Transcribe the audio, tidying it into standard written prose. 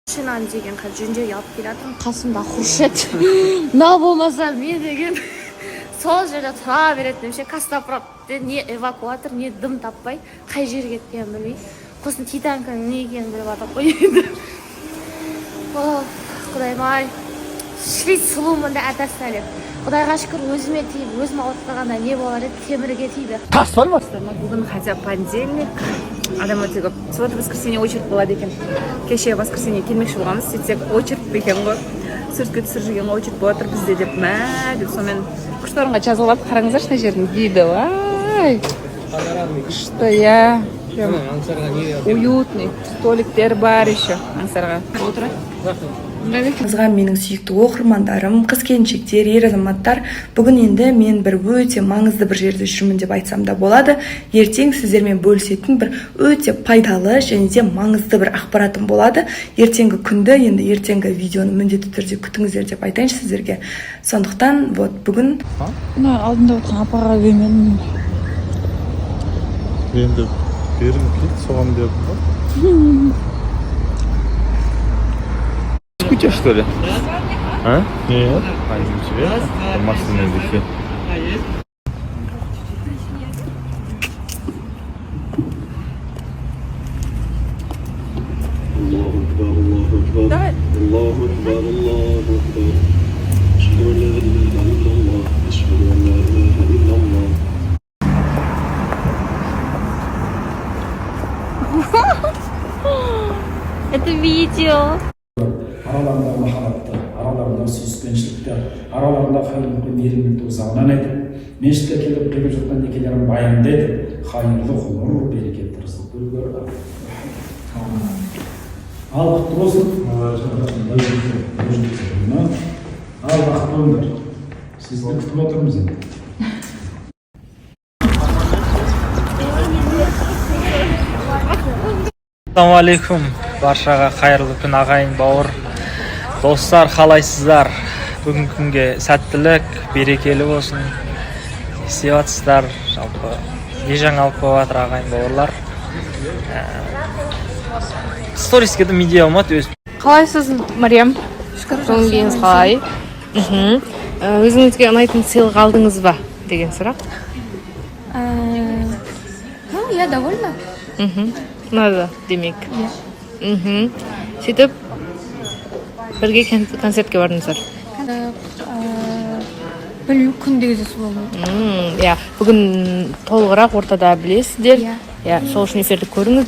машинаны деген жөн жерге алып келатырмын. Қасымда Хуршет. Мына болмаса мен деген сол жерде тұра беретін ше, Костоправда не эвакуатор, не дым таппай, қай жерге кеткенін білмей. Сосын Титанканың не екенін біліп атап қойды. Құдайым-ай, шлит сұлумын да әтәс сәлем. Құдайға шүкір өзіме тиіп, өзіме ауыртпағанда не болар еді, темірге тиді. Тас болмасты. Бүгін хотя понедельник, адам өте көп. Суббота воскресенье очередь болады екен. Кеше воскресенье келмекші болғанбыз, сөйтсек очередь екен ғой. Суретке түсіріп жүрген очередь болады бізде деп, мә деп сонымен күшті орынға жазылып, қараңыздаршы мына жердің виді. Ай! Күшті, я. Уютный. Столиктер бар еще. Аңсарға. Отыра. Менің сүйікті оқырмандарым, қыз-келіншектер, ер азаматтар, бүгін енді мен бір өте маңызды бір жерде жүрмін деп айтсам да болады. Ертең сіздермен бөлісетін бір өте пайдалы және де маңызды бір ақпаратым болады. Ертеңгі күнді, енді ертеңгі видеоны міндетті түрде күтіңіздер деп айтайыншы сіздерге. Сондықтан бүгін алдында отырған апаға бермедім. Енді берім келді, соған бердім ба? Скучаешь, что ли? А? Нет. А, не интересно? Там машины висят. Давай. Это видео. Aralarında mahabbeti, aralarında süspençlikte, aralarında hayırlı meyillikte uzağından edip, meşte kelip жатқан некелерін баянды edip, hayırlı olur, bereketli rızık görür. Al құтты болсын. Al бақытты болыңдар. Сізді күтіп отырмыз енді. Ассалаумағалейкум, баршаға қайырлы күн ағайын бауыр. Достар, қалайсыздар? Бүгін күнге сәттілік, берекелі болсын. Естеватсыздар, жалпы не жаңалық болып жатыр ағайын бауырлар. Сториске де медиа алмады өз. Қалайсыз, Мариям? Көңіл күйіңіз қалай? Өзіңізге ұнайтын сыйлық алдыңыз ба деген сұрақ? Я довольна. Ұнады, демек. Сөйтіп, бірге концертке бардыңыздар. Білмеймін, күнде кездесу болды. Бүгін толығырақ ортада білесіздер. Сол үшін эфирді көріңіз.